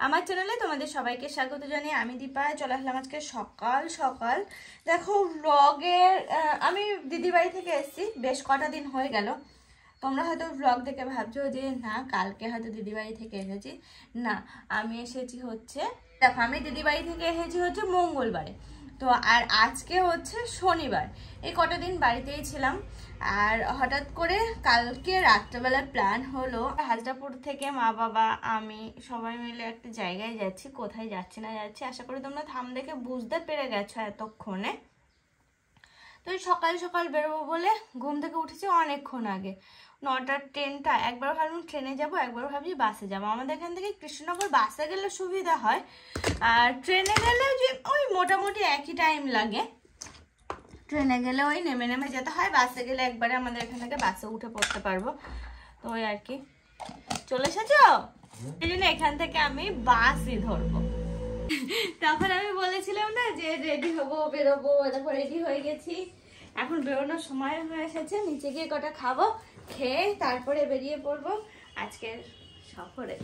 আমার চ্যানেলে তোমাদের সবাইকে স্বাগত জানিয়ে আমি দীপা চলে আসলাম আজকে সকাল সকাল। দেখো ব্লগের আমি দিদি বাড়ি থেকে এসেছি, বেশ কটা দিন হয়ে গেল। তোমরা হয়তো ব্লগ দেখে ভাবছো যে না কালকে হয়তো দিদি বাড়ি থেকে এসেছি, না আমি এসেছি হচ্ছে, দেখো আমি দিদি বাড়ি থেকে এসেছি হচ্ছে মঙ্গলবারে, তো আর আজকে হচ্ছে শনিবার। এই কটা দিন বাড়িতেই ছিলাম, আর হঠাৎ করে কালকে রাত্রেবেলা প্ল্যান হলো হাজরাপুর থেকে মা বাবা আমি সবাই মিলে একটা জায়গায় যাচ্ছি। কোথায় যাচ্ছি না যাচ্ছি আশা করি তোমরা থাম দেখে বুঝতে পেরে গেছো এতক্ষণে। তো সকাল সকাল বেরোবো বলে ঘুম থেকে উঠেছি অনেকক্ষণ আগে, 9টার ট্রেনটা। একবার ভাবলাম ট্রেনে যাবো, একবার ভাবছি বাসে যাবো। আমাদের এখান থেকে কৃষ্ণনগর বাসে গেলে সুবিধা হয়, আর ট্রেনে গেলে যে ওই মোটামুটি একই টাইম লাগে। ট্রেনে গেলে ওই নেমে নেমে যেতে হয়, বাসে গেলে একবারে আমাদের এখান থেকে বাসে উঠে পড়তে পারবো। তো ওই আর কি, চলে এসেছো, এই জন্য এখান থেকে আমি বাসই ধরবো। তখন আমি বলেছিলাম না যে রেডি হবো বেরোবো, দেখো রেডি হয়ে গেছি। এখন বেরোনোর সময় হয়ে এসেছে, নিচে গিয়ে কটা খাবো, খেয়ে তারপরে বেরিয়ে পড়বো আজকের সফরে।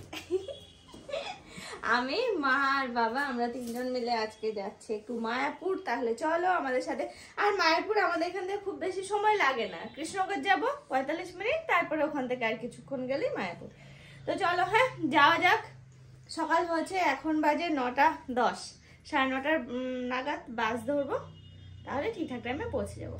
আমি মা আর বাবা আমরা তিনজন মিলে আজকে যাচ্ছি একটু মায়াপুর। তাহলে চলো আমাদের সাথে। আর মায়াপুর আমাদের এখান থেকে খুব বেশি সময় লাগে না, কৃষ্ণনগর যাবো 45 মিনিট, তারপরে ওখান থেকে আর কিছুক্ষণ গেলেই মায়াপুর। তো চলো হ্যাঁ যাওয়া যাক। সকাল হচ্ছে, এখন বাজে 9:10, 9:30 নাগাদ বাস ধরবো, তাহলে ঠিকঠাক টাইমে পৌঁছে যাবো।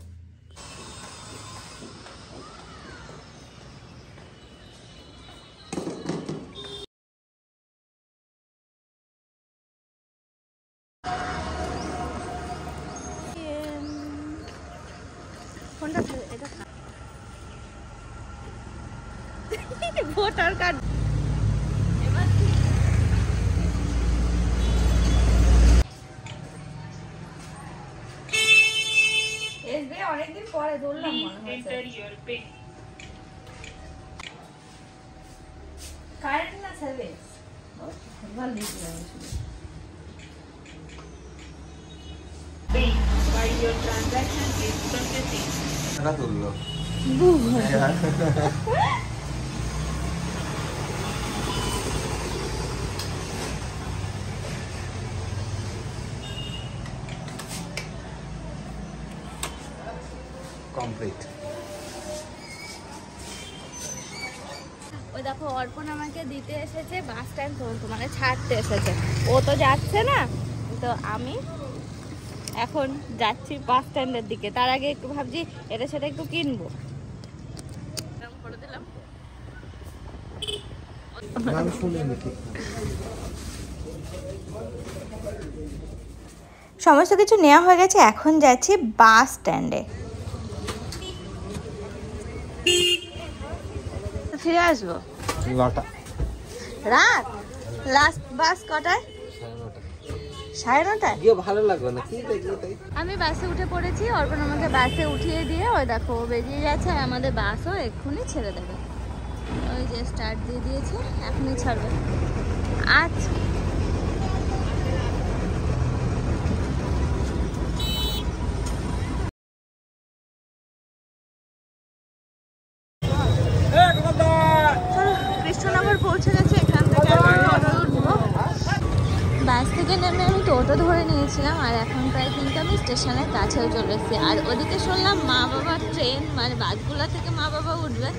ভোটার কার্ড অনেকদিন পরে ধরলাম কারেন্ট না সার্ভিস ভালো দিয়েছিলাম। কমপ্লিট। ওই দেখো অর্পণ আমাকে দিতে এসেছে বাস স্ট্যান্ড পর্যন্ত, মানে ছাড়তে এসেছে। ও তো যাচ্ছে না, তো আমি এখন যাচ্ছি বাস স্ট্যান্ডের দিকে। তার আগে একটু ভাবছি এটা সেটা একটু কিনবো। সমস্ত কিছু নেওয়া হয়ে গেছে, এখন যাচ্ছি বাস স্ট্যান্ডে। ফিরে আসবো রাত। লাস্ট বাস কটায়? 9:30। গিয়ে ভালো লাগবে না কি? আমি বাসে উঠে পড়েছি, অর্পণ আমাকে বাসে উঠিয়ে দিয়ে ওই দেখো বেরিয়ে যাচ্ছে, আর আমাদের বাসও এক্ষুনি ছেড়ে দেবে। ওই যে স্টার্ট দিয়ে দিয়েছে, এখনই ছাড়বে। আচ্ছা কৃষ্ণনগর পৌঁছে গেছে, এখান থেকে টোটো উঠবো। বাস থেকে নেমে আমি টোটো ধরে নিয়েছিলাম, আর এখন প্রায় কিন্তু আমি স্টেশনের কাছেও চলে এসেছি। আর ওদিকে শুনলাম মা বাবার ট্রেন, মানে বাসগুলো থেকে মা বাবা উঠবে,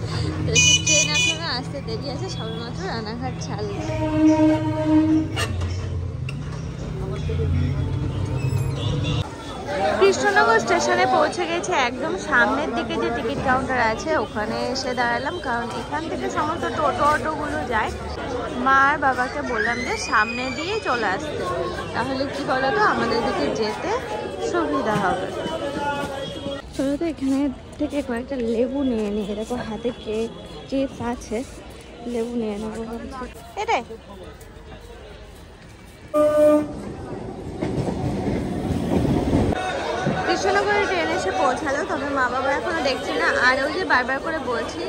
তো ট্রেন এখনো আসতে দেরি আছে, সবেমাত্র রানাঘাট ছাড়বে। কৃষ্ণনগর স্টেশনে পৌঁছে গেছে, একদম সামনের দিকে যে টিকিট কাউন্টার আছে ওখানে এসে দাঁড়ালাম, কারণ এখান থেকে সমস্ত টোটো অটোগুলো যায়। মা আর বাবাকে বললাম যে সামনে দিয়ে চলে আসতে, তাহলে কি বলতো আমাদের দিকে যেতে সুবিধা হবে। চলো তো এখানে থেকে কয়েকটা লেবু নিয়ে নিই, দেখো হাতে কেক চিপস আছে, লেবু নিয়ে নেবো ভাবছি। এটাই কৃষ্ণনগরে ট্রেন এসে পৌঁছালো, তবে মা বাবা এখনো দেখছি না। আর ওই যে বারবার করে বলছি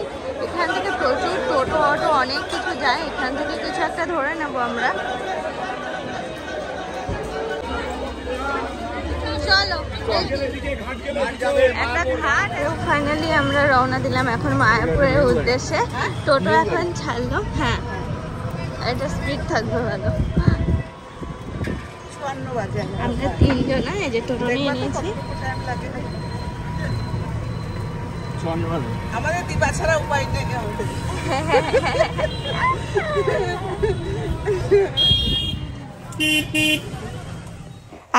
এখান থেকে প্রচুর টোটো অটো অনেক কিছু যায়, এখান থেকে কিছু একটা ধরে নেবো আমরা। চলো একটা ঘাট, ফাইনালি আমরা রওনা দিলাম এখন মায়াপুরের উদ্দেশ্যে। টোটো এখন ছাড়লো। হ্যাঁ এটা স্পিড থাকবে ভালো। আমরা 3 জন এই যে টোটো নিয়ে নিয়েছি। আমাদের দিবা ছাড়া উপায় নেই আমাদের।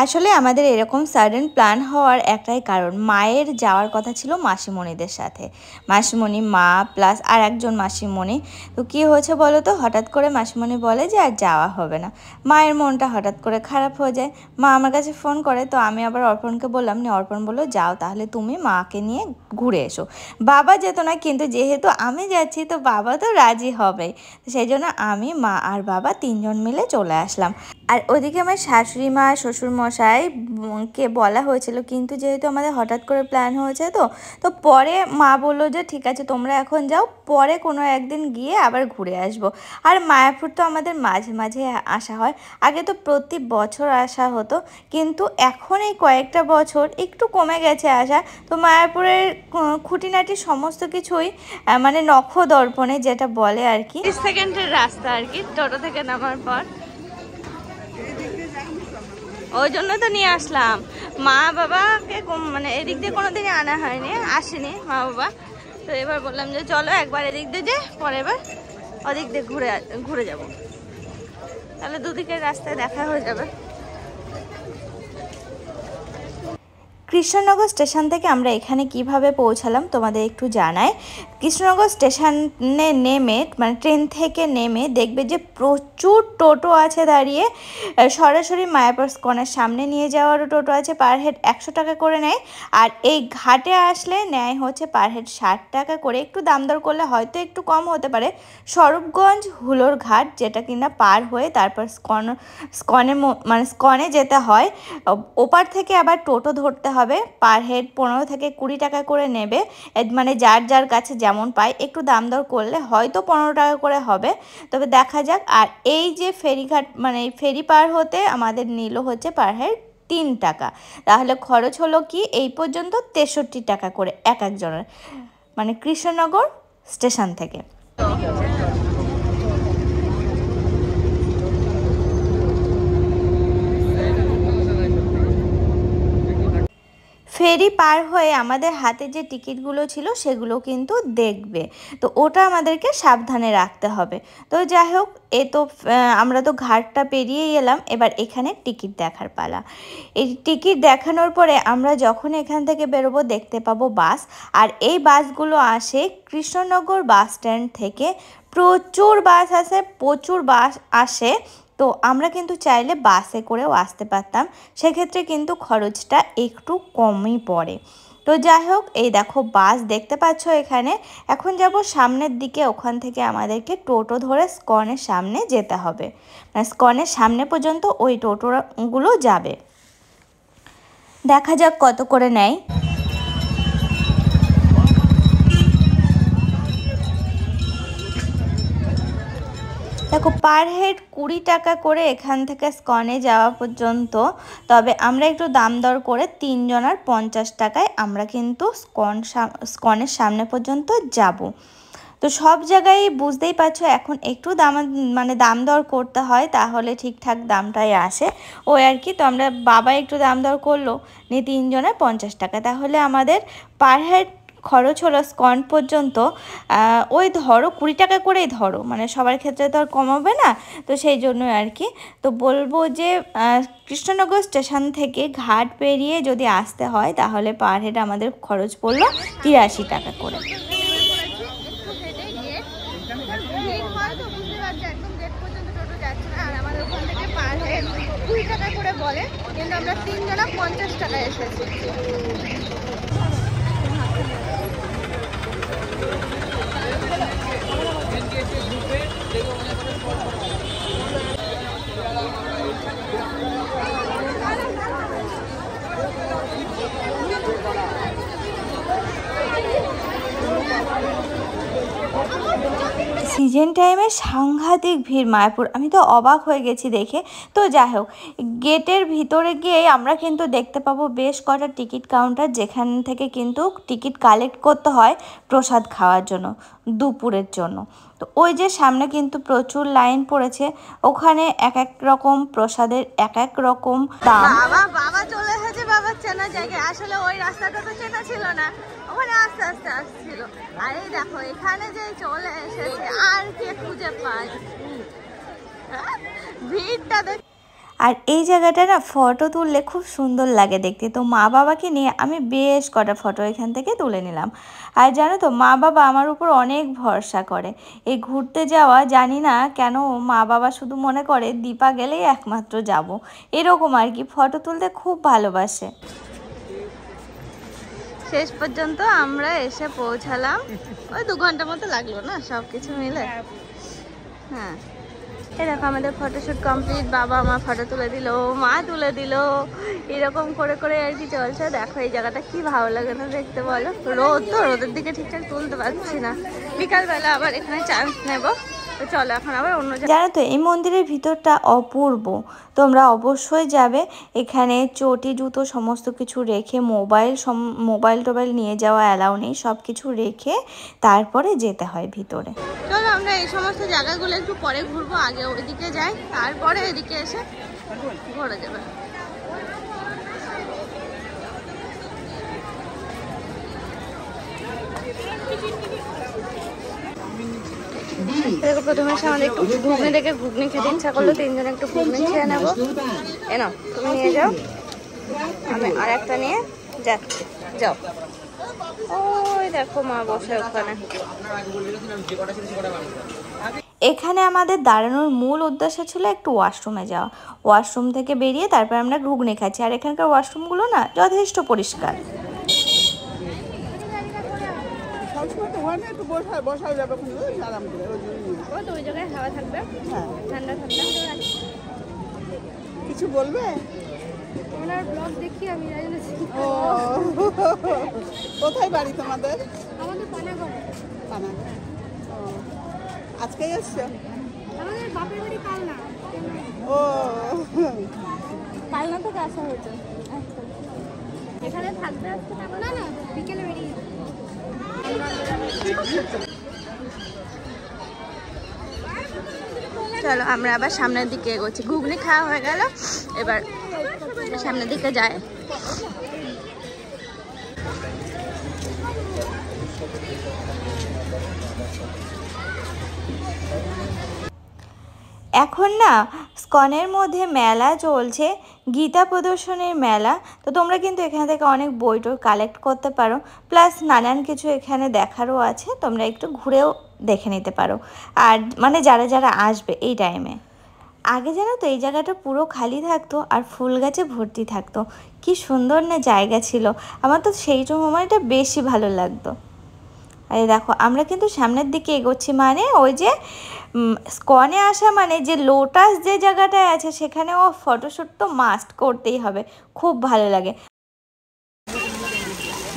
আসলে আমাদের এরকম সাডেন প্ল্যান হওয়ার একটাই কারণ, মায়ের যাওয়ার কথা ছিল মাসিমণিদের সাথে। মাসিমণি, মা প্লাস আর একজন মাসিমণি। তো কী হয়েছে বলো তো, হঠাৎ করে মাসিমণি বলে যে আর যাওয়া হবে না। মায়ের মনটা হঠাৎ করে খারাপ হয়ে যায়। মা আমার কাছে ফোন করে, তো আমি আবার অর্পণকে বললাম, অর্পণ বললো যাও তাহলে তুমি মাকে নিয়ে ঘুরে এসো। বাবা যেত না, কিন্তু যেহেতু আমি যাচ্ছি তো বাবা তো রাজি হবেই। সেই জন্য আমি, মা আর বাবা 3 জন মিলে চলে আসলাম। আর ওদিকে আমার শাশুড়ি মা, শ্বশুরমশাইকে বলা হয়েছিল, কিন্তু যেহেতু আমাদের হঠাৎ করে প্ল্যান হয়েছে তো পরে মা বললো যে ঠিক আছে তোমরা এখন যাও, পরে কোনো একদিন গিয়ে আবার ঘুরে আসবো। আর মায়াপুর তো আমাদের মাঝে মাঝে আসা হয়, আগে তো প্রতি বছর আসা হতো, কিন্তু এখন এই কয়েকটা বছর একটু কমে গেছে আসা। তো মায়াপুরের খুঁটিনাটি সমস্ত কিছুই মানে নখদর্পণে যেটা বলে আর কি, 30 সেকেন্ডের রাস্তা আর কি টোটো থেকে নামার পর। ওই জন্য তো নিয়ে আসলাম। মা বাবাকে মানে এদিক দিয়ে কোনোদিনই আনা হয়নি, আসেনি মা বাবা। তো এবার বললাম যে চলো একবার এদিক দিয়ে যে পরে এবার ওদিক দিয়ে ঘুরে যাব, তাহলে দুদিকের রাস্তায় দেখা হয়ে যাবে। কৃষ্ণনগর স্টেশন থেকে আমরা এখানে কিভাবে পৌঁছালাম তোমাদের একটু জানাই। কৃষ্ণনগর স্টেশনে নেমে মানে ট্রেন থেকে নেমে দেখবে যে প্রচুর টোটো আছে দাঁড়িয়ে। সরাসরি মায়াপুর স্কনের সামনে নিয়ে যাওয়ারও টোটো আছে, পার হেড 100 টাকা করে নেয়। আর এই ঘাটে আসলে নেয় হচ্ছে পার হেড 60 টাকা করে, একটু দাম দর করলে হয়তো একটু কম হতে পারে। স্বরূপগঞ্জ হুলোর ঘাট, যেটা কিনা পার হয়ে তারপর স্কনে যেতে হয়। ওপার থেকে আবার টোটো ধরতে হবে, পার হেড 15 থেকে 20 টাকা করে নেবে, মানে যার যার কাছে যেমন পায়, একটু দাম দর করলে হয়তো 15 টাকা করে হবে, তবে দেখা যাক। আর এই যে ফেরিঘাট মানে ফেরি পার হতে আমাদের নিল হচ্ছে পার হেড 3 টাকা, তাহলে খরচ হলো কি এই পর্যন্ত 63 টাকা করে এক একজনের, মানে কৃষ্ণনগর স্টেশন থেকে। ফেরি পার হয়ে আমাদের হাতে যে টিকিটগুলো ছিল সেগুলো কিন্তু দেখবে, তো ওটা আমাদেরকে সাবধানে রাখতে হবে। তো যাই হোক, তো আমরা তো ঘাটটা পেরিয়েই এলাম, এবার এখানে টিকিট দেখার পালা। এই টিকিট দেখানোর পরে আমরা যখন এখান থেকে বেরোবো দেখতে পাবো বাস, আর এই বাসগুলো আসে কৃষ্ণনগর বাস স্ট্যান্ড থেকে। প্রচুর বাস আসে। তো আমরা কিন্তু চাইলে বাসে করেও আসতে পারতাম, সেক্ষেত্রে কিন্তু খরচটা একটু কমই পড়ে। তো যাই হোক, এই দেখো বাস দেখতে পাচ্ছ এখানে। এখন যাব সামনের দিকে, ওখান থেকে আমাদেরকে টোটো ধরে স্কনের সামনে যেতে হবে, মানে স্কনের সামনে পর্যন্ত ওই টোটোগুলো যাবে। দেখা যাক কত করে নেয়। দেখো পার হেড 20 টাকা করে এখান থেকে স্কনে যাওয়া পর্যন্ত, তবে আমরা একটু দাম দর করে 3 জনার 50 টাকায় আমরা কিন্তু স্কনের সামনে পর্যন্ত যাব। তো সব জায়গায় বুঝতেই পারছো এখন একটু দাম দর করতে হয়, তাহলে ঠিকঠাক দামটাই আসে ওই আর কি। তো আমরা বাবা একটু দাম দর করলো, নিয়ে 3 জনের 50 টাকা, তাহলে আমাদের পার হেড খরচ হলো স্কন পর্যন্ত ওই ধরো 20 টাকা করেই ধরো, মানে সবার ক্ষেত্রে তো আর কমাবে না, তো সেই জন্যই আর কি। তো বলবো যে কৃষ্ণনগর স্টেশন থেকে ঘাট পেরিয়ে যদি আসতে হয় তাহলে পার হেড আমাদের খরচ পড়লো 83 টাকা করে। বলে কিন্তু আমরা 3 জনা 50 টাকা এসেছি। সিজন টাইমে সাংঘাতিক ভিড় মায়াপুর, আমি তো অবাক হয়ে গেছি দেখে। তো যাই হোক, গেটের ভিতরে গিয়ে আমরা কিন্তু দেখতে পাবো বেশ কটা টিকিট কাউন্টার, যেখান থেকে কিন্তু টিকিট কালেক্ট করতে হয় প্রসাদ খাওয়ার জন্য, দুপুরের জন্য। তো ওই যে সামনে কিন্তু প্রচুর লাইন পড়েছে, ওখানে এক এক রকম প্রসাদের এক এক রকম দাম। বাবা চলে এসেছে বাবার চেনা জায়গায়, আসলে ওই রাস্তাটা তো চেনা ছিল না, ওখানে আস্তে আস্তে আসছিল। আর এই দেখো এখানে যে চলে এসেছে, আর কে খুঁজে পায় ভিড়টা দেখ। আর এই জায়গাটা না ফটো তুললে খুব সুন্দর লাগে দেখতে। তো মা বাবাকে নিয়ে আমি বেশ কটা ফটো এখান থেকে তুলে নিলাম। আর জানো তো, মা বাবা আমার উপর অনেক ভরসা করে। এই ঘুরতে যাওয়া জানি না কেন মা বাবা শুধু মনে করে দীপা গেলেই একমাত্র যাব, এরকম আর কি। ফটো তুলতে খুব ভালোবাসে। শেষ পর্যন্ত আমরা এসে পৌঁছালাম, ওই 2 ঘন্টা মতো লাগলো না সব কিছু মিলে। হ্যাঁ, এই দেখো আমাদের ফটোশ্যুট কমপ্লিট, বাবা আমার ফটো তুলে দিল, মা তুলে দিল, এরকম করে করে আর কি চলছে। দেখো এই জায়গাটা কি ভালো লাগে না দেখতে বলো। রোদ তো, রোদের দিকে ঠিকঠাক তুলতে পারছি না। বিকালবেলা আবার এখানে চান্স নেব। তো চলো এখন আবার অন্য জায়গায়। জানো তো এই মন্দিরের ভিতরটা অপূর্ব, তোমরা অবশ্যই যাবে। এখানে চটি জুতো সমস্ত কিছু রেখে, মোবাইল টোবাইল নিয়ে যাওয়া অ্যালাউ নেই, সব কিছু রেখে তারপরে যেতে হয় ভিতরে। চলো আমরা এই সমস্ত জায়গাগুলো একটু পরে ঘুরবো, আগে ওইদিকে যাই, তারপরে এদিকে এসে ঘুরে যাবে। প্রথমে আমাদের একটু ঘুগনি দেখে ঘুগনি খেতে ইচ্ছা করলো, 3 জনে একটু ঘুগনি খেয়ে নেবো। এনো তুমি নিয়ে যাও, আমি আর একটা নিয়ে যাচ্ছি, যাও। ওই দেখো মা বসে ওখানে। এখানে আমাদের দাঁড়ানোর মূল উদ্দেশ্য ছিল একটু ওয়াশরুমে যাওয়া। ওয়াশরুম থেকে বেরিয়ে তারপর আমরা ঘুগনি খাচ্ছি। আর এখানকার ওয়াশরুমগুলো না যথেষ্ট পরিষ্কার। কিছু বলবে? কোথায় বাড়ি তোমাদের? আমাদের পানাগড়। আজকে এসছো? আমাদের বাপের বাড়ি কালনা। ও, কালনা থেকে আসা হয়েছে। এখানে থাকবে আজকে? না না, বিকেলে বেরিয়ে। চলো আমরা আবার সামনের দিকে এগোচ্ছি। ঘুগনি খাওয়া হয়ে গেল, এবার সামনের দিকে যায়। এখন না স্কনের মধ্যে মেলা চলছে, গীতা প্রদর্শনের মেলা। তো তোমরা কিন্তু এখান থেকে অনেক বই টই কালেক্ট করতে পারো, প্লাস নানান কিছু এখানে দেখারও আছে, তোমরা একটু ঘুরেও দেখে নিতে পারো। আর মানে যারা যারা আসবে এই টাইমে। আগে জানো তো এই জায়গাটা পুরো খালি থাকতো আর ফুল গাছে ভর্তি থাকতো, কি সুন্দর না জায়গা ছিল। আমার তো সেই সময়টা বেশি ভালো লাগতো। আরে দেখো আমরা কিন্তু সামনের দিকে এগোচ্ছি, মানে ওই যে স্কনে আসা মানে যে লোটাস যে জায়গাটায় আছে সেখানেও ফটোশ্যুট তো মাস্ট করতেই হবে, খুব ভালো লাগে।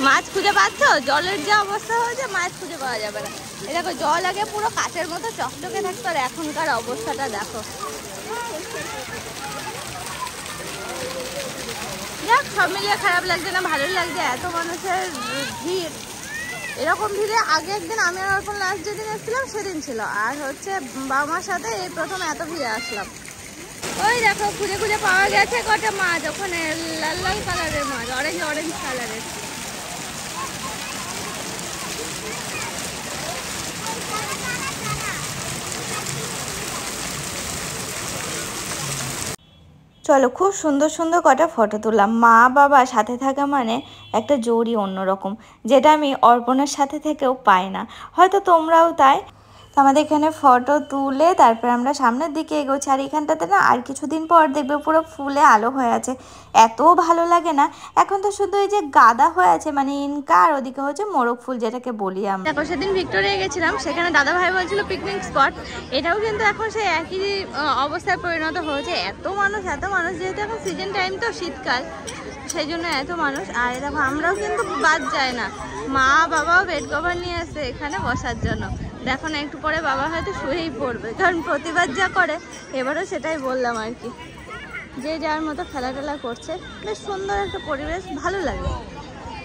মাছ খুঁজে পাচ্ছ? জলের যে অবস্থা হয়েছে মাছ খুঁজে পাওয়া যাবে না। এই দেখো জল আগে পুরো কাচের মতো চকচকে থাকতো, আর এখনকার অবস্থাটা দেখো। যাক সব মিলিয়ে খারাপ লাগছে না, ভালোই লাগছে। এত মানুষের ভিড়, এরকম ভিড়ে আগে একদিন আমি আর অর্পণ লাস্ট যেদিন এসেছিলাম সেদিন ছিল, আর হচ্ছে বাবা মার সাথে এই প্রথম এত ভিড়ে আসলাম। ওই দেখো খুঁজে খুঁজে পাওয়া গেছে কটা মাছ, ওখানে লাল লাল কালারের মাছ, অরেঞ্জ অরেঞ্জ কালারের। চলো খুব সুন্দর সুন্দর কটা ফটো তুললাম। মা বাবা সাথে থাকা মানে একটা জোরই অন্যরকম, যেটা আমি অর্পণের সাথে থেকেও পাই না, হয়তো তোমরাও তাই। তো আমাদের এখানে ফটো তুলে তারপর আমরা সামনের দিকে এগোচ্ছি। আর এখানটাতে না আর কিছুদিন পর দেখবে পুরো ফুলে আলো হয়ে আছে, এত ভালো লাগে না। এখন তো শুধু এই যে গাঁদা হয়ে আছে, মানে ইনকা, আর ওদিকে হচ্ছে মোরগ ফুল যেটাকে বলি আমরা। তারপর সেদিন ভিক্টোরিয়া গেছিলাম, সেখানে দাদা ভাই বলছিল পিকনিক স্পট, এটাও কিন্তু এখন সেই একই অবস্থায় পরিণত হয়েছে। এত মানুষ যেহেতু এখন সিজন টাইম তো শীতকাল, সেই জন্য এত মানুষ। আর দেখো আমরাও কিন্তু বাদ যায় না, মা বাবাও বেড কভার নিয়ে আসছে এখানে বসার জন্য। দেখো না, একটু পরে বাবা হয়তো শুয়েই পড়বে, কারণ প্রতিবার যা করে এবারও সেটাই বললাম আর কি। যে যার মতো খেলা টেলা করছে, বেশ সুন্দর একটা পরিবেশ, ভালো লাগে,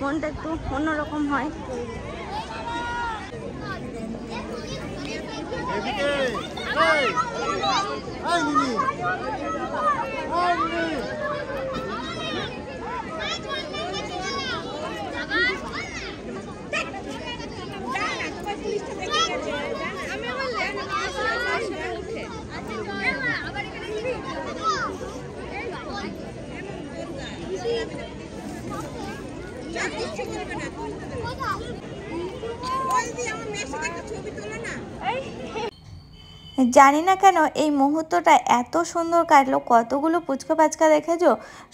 মনটা একটু অন্যরকম হয়। জানি না কেন এই মুহূর্তটা এত সুন্দর কাটলো, কতগুলো পুচকা পাচকা দেখেছো,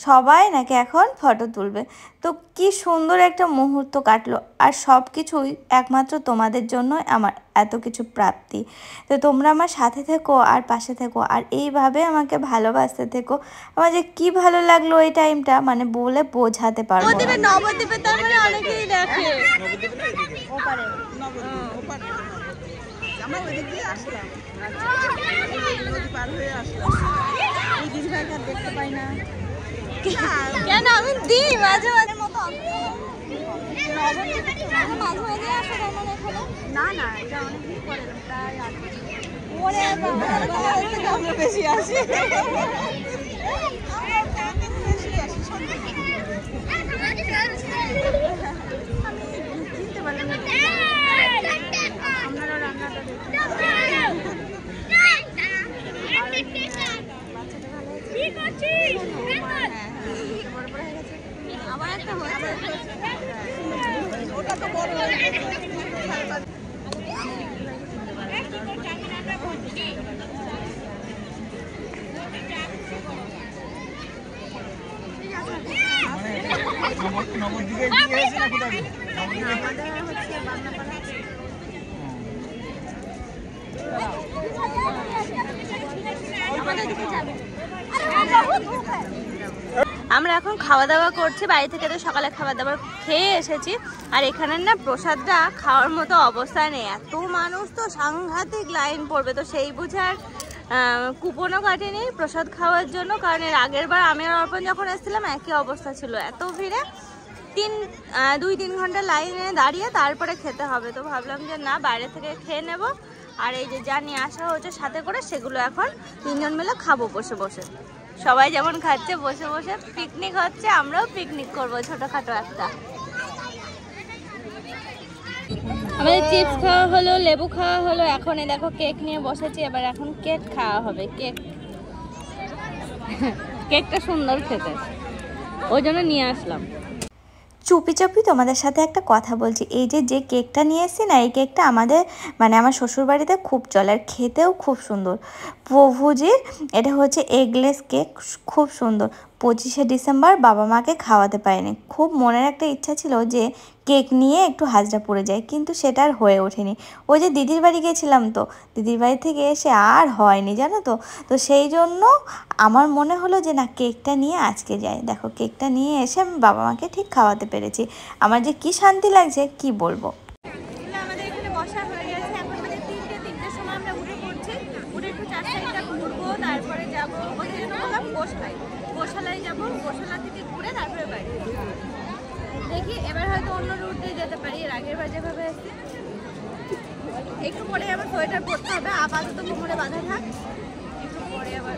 সবাই নাকি এখন ফটো তুলবে। তো কি সুন্দর একটা মুহূর্ত কাটলো, আর সব কিছুই একমাত্র তোমাদের জন্য আমার এত কিছু প্রাপ্তি। তো তোমরা আমার সাথে থেকো আর পাশে থেকো, আর এইভাবে আমাকে ভালোবাসতে থেকো। আমার যে কি ভালো লাগলো এই টাইমটা, মানে বলে বোঝাতে পারবো না। নবদ্বীপে তার মানে অনেকেই দেখে। আমরা ওই দিক দিয়ে আসলাম, নদী পার হয়ে আসলাম। ওই দিদিভাইকে আর দেখতে পাই না কেন? আমি দিই মাঝে মাঝে মতো। না না, এটা অনেকদিন পরে, প্রায় 8 বছর। আমরা বেশি আসি। চিনতে পারলাম না। আপনারা রান্নাটা দেখুন। আবার একটা হয়েছে। ওটা তো বড় আমরা এখন খাওয়া দাওয়া করছি, বাড়ি থেকে তো সকালে খাওয়া দাওয়া খেয়ে এসেছি। আর এখানের না প্রসাদটা খাওয়ার মতো অবস্থা নেই, এত মানুষ তো সাংঘাতিক লাইন পড়বে। তো সেই বুঝে আর কুপনও কাটেনি প্রসাদ খাওয়ার জন্য, কারণ এর আগের বার আমি আর অর্পণ যখন এসেছিলাম একই অবস্থা ছিল, এত ভিড়ে 2-3 ঘন্টা লাইনে দাঁড়িয়ে তারপরে খেতে হবে। তো ভাবলাম যে না, বাইরে থেকে খেয়ে নেব। আর এই যে যা নিয়ে আসা হচ্ছে সাথে করে, সেগুলো এখন 3 জন মিলে খাবো বসে বসে। সবাই যেমন খাচ্ছে বসে বসে, পিকনিক হচ্ছে, আমরাও পিকনিক করবো ছোটখাটো একটা। আমাদের চিপস খাওয়া হলো, লেবু খাওয়া হলো, এখন এই দেখো কেক নিয়ে বসেছি। এবার এখন কেক খাওয়া হবে। কেকটা সুন্দর খেতে, ওই জন্য নিয়ে আসলাম। চুপি চুপি তোমাদের সাথে একটা কথা বলছি। এই যে কেকটা নিয়ে এসেছি না, এই কেকটা আমাদের মানে আমার শ্বশুরবাড়িতে খুব চলে, আর খেতেও খুব সুন্দর। প্রভুজির এটা হচ্ছে এগলেস কেক, খুব সুন্দর। 25শে ডিসেম্বর বাবা মাকে খাওয়াতে পারিনি, খুব মনের একটা ইচ্ছা ছিল যে কেক নিয়ে একটু হাজরা পড়ে যায়, কিন্তু সেটা আর হয়ে ওঠেনি। ওই যে দিদির বাড়ি গেছিলাম, তো দিদির বাড়ি থেকে এসে আর হয়নি জানো তো। তো সেই জন্য আমার মনে হলো যে না, কেকটা নিয়ে আজকে যাই। দেখো কেকটা নিয়ে এসে আমি বাবা মাকে ঠিক খাওয়াতে পেরেছি, আমার যে কি শান্তি লাগছে কি বলবো। আমাদের এখানে বসা হয়ে গেছে, এখন মানে 3টের সময় আমরা উঠে পড়ছি। উঠে একটু 4 সাইডটা ঘুরবো, তারপরে যাবো ওই জন্য বললাম গোশালায় যাবো। গোশালা থেকে ঘুরে তারপরে বাড়ি দেখি। এবার হয়তো অন্য রুট দিয়ে যেতে পারি, এর আগের বার যেভাবে আসছি। একটু পরে আবার সোয়েটার পরতে হবে, আপাতত কোমরে বাঁধা থাক, একটু পরে আবার।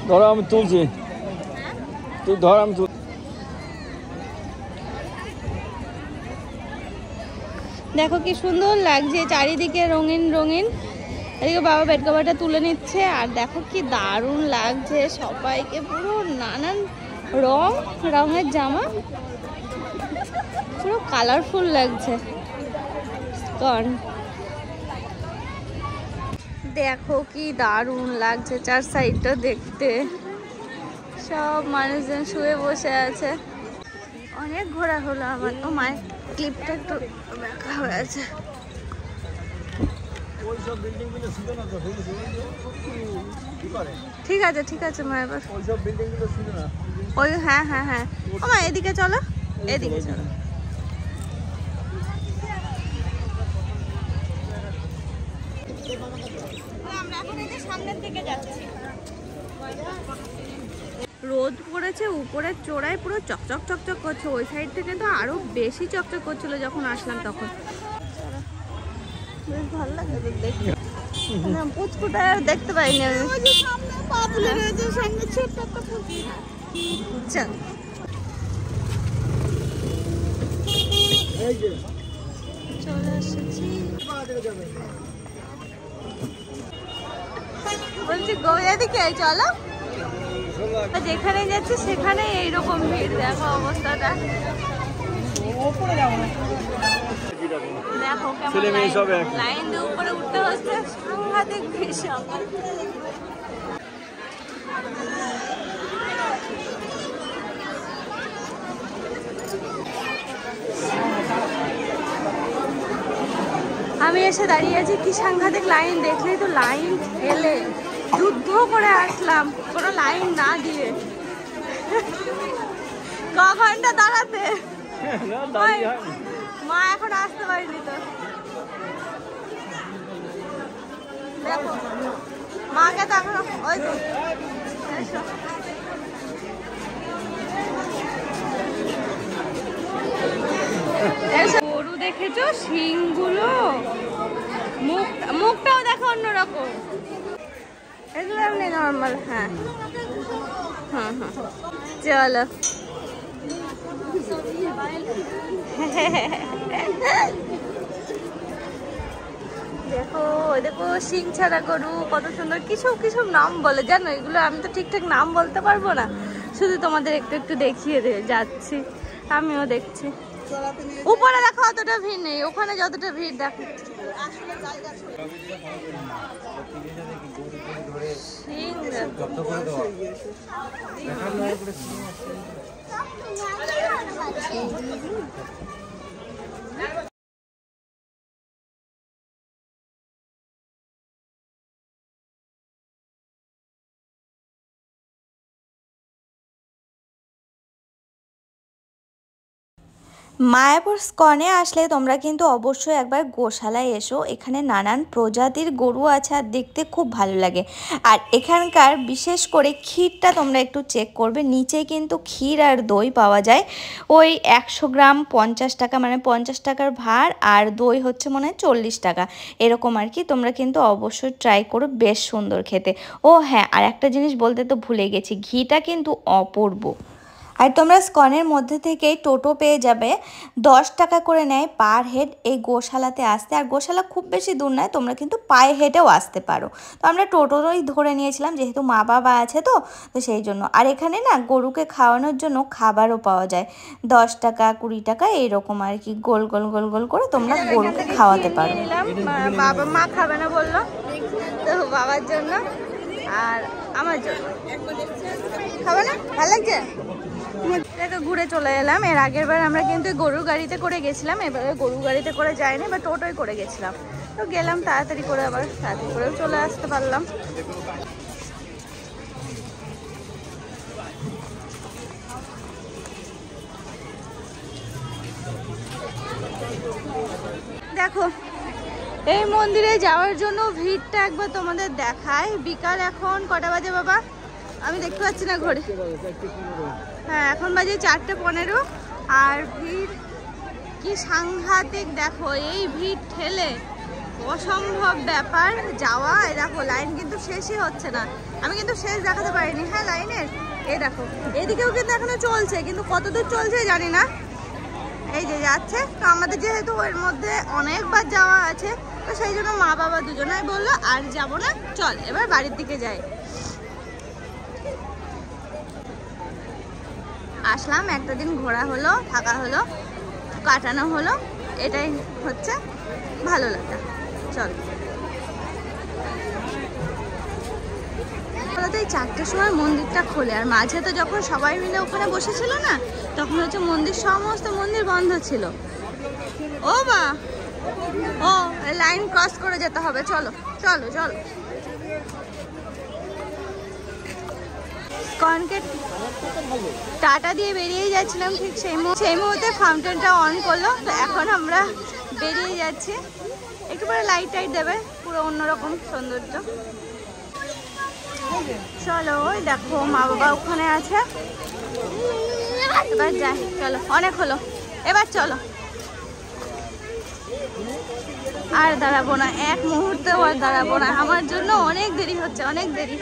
ধরো আমি তুলছি, তুই ধর আমি তুল। দেখো কি সুন্দর লাগছে চারিদিকে রঙিন রঙিন। এদিকে বাবা বেড কভারটা তুলে নিচ্ছে, আর দেখো কি দারুণ লাগছে সবাইকে, পুরো নানান রঙের জামা, পুরো কালারফুল লাগছে। দেখো কি দারুণ লাগছে 4 সাইডটা দেখতে, সব মানুষজন শুয়ে বসে আছে। অনেক ঘোরা হলো আমার। ও মায়ের ক্লিপটা একটু দেখা হয়েছে। ঠিক আছে ঠিক আছে মা, এবার ওই হ্যাঁ হ্যাঁ হ্যাঁ ও মা এদিকে চলো, এদিকে চলো। আমরা এখন এই যে সামনের দিকে যাচ্ছি। রোদ পড়েছে, উপরের চোড়ায় পুরো চকচক চকচক করছে, ওই সাইড থেকে তো আরো বেশি চকচক করছিল যখন আসলাম তখন। বেশ ভালো লাগে দেখতে, পুচকুটা আর দেখতে পাইনি আমি। চল চলে এসেছি। বলছি গোয়া দিকে চলো, যেখানে যাচ্ছি সেখানে এইরকম ভিড়। দেখো অবস্থাটা, দেখো কেমন লাইন দিয়ে উপরে উঠতে হচ্ছে, সাংঘাতিক ভিড়। আমি এসে দাঁড়িয়ে আছি, কি সাংঘাতিক লাইন, দেখলেই তো লাইন ঠেলে যুদ্ধ করে আসলাম কোনো লাইন না দিয়ে। ক ঘন্টা দাঁড়াতে, মা এখন আসতে পারিনি তো। দেখো মাকে তো এখন ওই তো গরু দেখেছো, শিংগুলো, মুখটাও দেখো অন্যরকম। এগুলো এমনি নর্মাল। হ্যাঁ হ্যাঁ হ্যাঁ চলো। দেখো দেখো শিং ছাড়া গরু কত সুন্দর, কিছু কিছু নাম বলে জানো, এগুলো আমি তো ঠিকঠাক নাম বলতে পারবো না, শুধু তোমাদের একটু একটু দেখিয়ে যাচ্ছি। আমিও দেখছি। উপরে দেখো অতটা ভিড় নেই, ওখানে যতটা ভিড় দেখো। মায়াপুর স্কনে আসলে তোমরা কিন্তু অবশ্যই একবার গোশালায় এসো, এখানে নানান প্রজাতির গরু আছে আর দেখতে খুব ভালো লাগে। আর এখানকার বিশেষ করে ক্ষীরটা তোমরা একটু চেক করবে, নিচে কিন্তু ক্ষীর আর দই পাওয়া যায়। ওই 100 গ্রাম 50 টাকা, মানে 50 টাকার ভার, আর দই হচ্ছে মনে হয় 40 টাকা এরকম আর কি। তোমরা কিন্তু অবশ্যই ট্রাই করো, বেশ সুন্দর খেতে। ও হ্যাঁ, আর একটা জিনিস বলতে তো ভুলে গেছি, ঘিটা কিন্তু অপূর্ব। আর তোমরা স্কনের মধ্যে থেকেই টোটো পেয়ে যাবে, 10 টাকা করে নেয় পার হেড এই গোশালাতে আসতে। আর গোশালা খুব বেশি দূর নয়, তোমরা কিন্তু পায়ে হেঁটেও আসতে পারো। তো আমরা টোটোই ধরে নিয়েছিলাম, যেহেতু মা বাবা আছে তো সেই জন্য। আর এখানে না গরুকে খাওয়ানোর জন্য খাবারও পাওয়া যায়, 10 টাকা 20 টাকা এইরকম আর কি, গোল গোল গোল গোল করে তোমরা গরুকে খাওয়াতে পারো। বাবা মা খাবে না বললো, তো বাবার জন্য আর আমার জন্য খাবে না। ভালো লাগছে, দেখো ঘুরে চলে এলাম। এর আগের বার আমরা কিন্তু গরুর গাড়িতে করে গেছিলাম, এবারে গরুর গাড়িতে করে যাইনি, বা টোটোয় করে গেছিলাম। তো গেলাম তাড়াতাড়ি করে, আবার তাড়াতাড়ি করেও চলে আসতে পারলাম। দেখো এই মন্দিরে যাওয়ার জন্য ভিড়টা একবার তোমাদের দেখায়। বিকাল এখন কটা বাজে বাবা, আমি দেখতে পাচ্ছি না ঘড়ি। হ্যাঁ এখন বাজে 4:15। আর ভিড় কি সাংঘাতিক, দেখো এই ভিড় ঠেলে অসম্ভব ব্যাপার যাওয়া। এই দেখো লাইন কিন্তু শেষই হচ্ছে না, আমি কিন্তু শেষ দেখাতে পারিনি। হ্যাঁ লাইনের এই দেখো, এদিকেও কিন্তু এখনো চলছে, কিন্তু কতদূর চলছে জানি না। এই যে যাচ্ছে, তো আমাদের যেহেতু ওর মধ্যে অনেকবার যাওয়া আছে, তো সেই জন্য মা বাবা দুজনাই বললো আর যাবো না, চল এবার বাড়ির দিকে যাই। আসলাম, একটা দিন ঘোরা হলো, থাকা হলো, কাটানো হলো, এটাই হচ্ছে ভালো লাগা। চল তো এই 4টার সময় মন্দিরটা খোলে, আর মাঝে তো যখন সবাই মিলে ওখানে বসেছিল না, তখন হচ্ছে মন্দির, সমস্ত মন্দির বন্ধ ছিল। ও মা, ও লাইন ক্রস করে যেতে হবে, চলো চলো চলো। কনকে টাটা দিয়ে বেরিয়ে যাচ্ছিলাম, ঠিক সেই মুহূর্তে ফাউন্টেনটা অন করলো, তো এখন আমরা বেরিয়ে যাচ্ছি। একটু পরে লাইট টাইট দেবে, পুরো অন্যরকম সৌন্দর্য। চলো, ওই দেখো মা বাবা ওখানে আছে, এবার যাই, চলো অনেক হলো, এবার চলো। আর দাঁড়াবো না, এক মুহূর্তেও আর দাঁড়াবো না, আমার জন্য অনেক দেরি হচ্ছে, অনেক দেরি।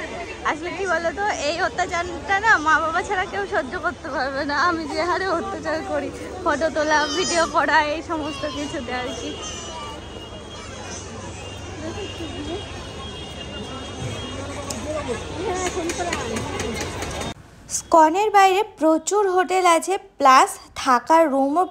আসলে কি বলতো, এই অত্যাচারটা না মা বাবা ছাড়া কেউ সহ্য করতে পারবে না। আমি যে হারে অত্যাচার করি, ফটো তোলা, ভিডিও করা, এই সমস্ত কিছুতে আর কি। স্কনের বাইরে প্রচুর হোটেল আছে, প্লাস থাকার রুমও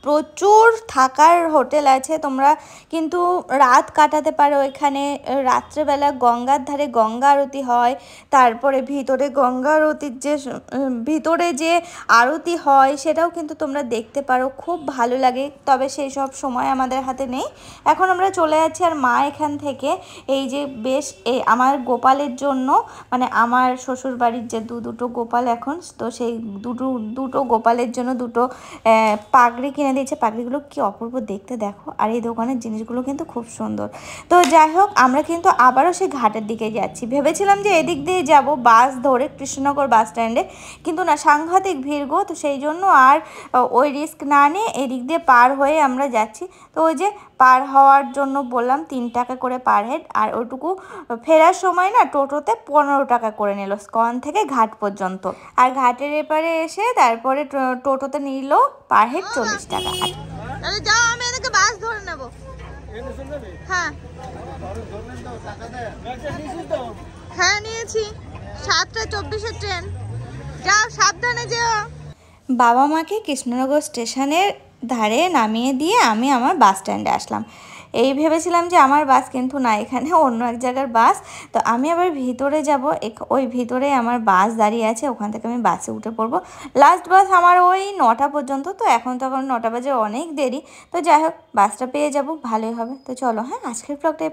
প্রচুর থাকার হোটেল আছে। তোমরা কিন্তু রাত কাটাতে পারো এখানে। রাত্রেবেলা গঙ্গার ধারে গঙ্গা আরতি হয়, তারপরে ভিতরে গঙ্গা আরতির ভিতরে যে আরতি হয় সেটাও কিন্তু তোমরা দেখতে পারো, খুব ভালো লাগে। তবে সেই সব সময় আমাদের হাতে নেই। এখন আমরা চলে যাচ্ছি, আর মা এখান থেকে এই যে বেশ আমার গোপালের জন্য, মানে আমার শ্বশুর বাড়ির যে দুটো গোপাল এখন, তো সেই দুটো গোপালের জন্য দুটো পাগড়ি কিনে দিয়েছে। পাগড়িগুলো কি অপূর্ব দেখতে, দেখো। আর এই দোকানের জিনিসগুলো কিন্তু খুব সুন্দর। তো যাই হোক, আমরা কিন্তু আবারও সেই ঘাটের দিকে যাচ্ছি। ভেবেছিলাম যে এদিক দিয়ে যাব বাস ধরে কৃষ্ণনগর বাস স্ট্যান্ডে, কিন্তু না, সাংঘাতিক ভিড় গো। তো সেই জন্য আর ওই রিস্ক না নিয়ে এদিক দিয়ে পার হয়ে আমরা যাচ্ছি। তো ওই যে পার হওয়ার জন্য বললাম 3 টাকা করে পার হেড, আর ওইটুকু ফেরার সময় না টোটোতে 15 টাকা করে নিল স্কন থেকে ঘাট পর্যন্ত। আর ঘাটের এপারে এসে তারপরে টোটোতে নিল পার হেড 40 টাকা। যাও, আমি এদিকে বাস ধরে নেবো। হ্যাঁ হ্যাঁ, নিয়েছি, 7:24 ট্রেন। যাও, সাবধানে যেও। বাবা মাকে কৃষ্ণনগর স্টেশনের ধারে নামিয়ে দিয়ে আমি আমার বাস স্ট্যান্ডে আসলাম। এই ভেবেছিলাম যে আমার বাস, কিন্তু না, এখানে অন্য এক জায়গার বাস। তো আমি আবার ভিতরে যাব, ওই ভিতরে আমার বাস দাঁড়িয়ে আছে, ওখান থেকে আমি বাসে উঠে পড়বো। লাস্ট বাস আমার ওই 9টা পর্যন্ত, তো এখন 9টা বাজে, অনেক দেরি। তো যাই হোক, বাসটা পেয়ে যাব, ভালোই হবে। তো চলো, হ্যাঁ, আজকের ব্লগটা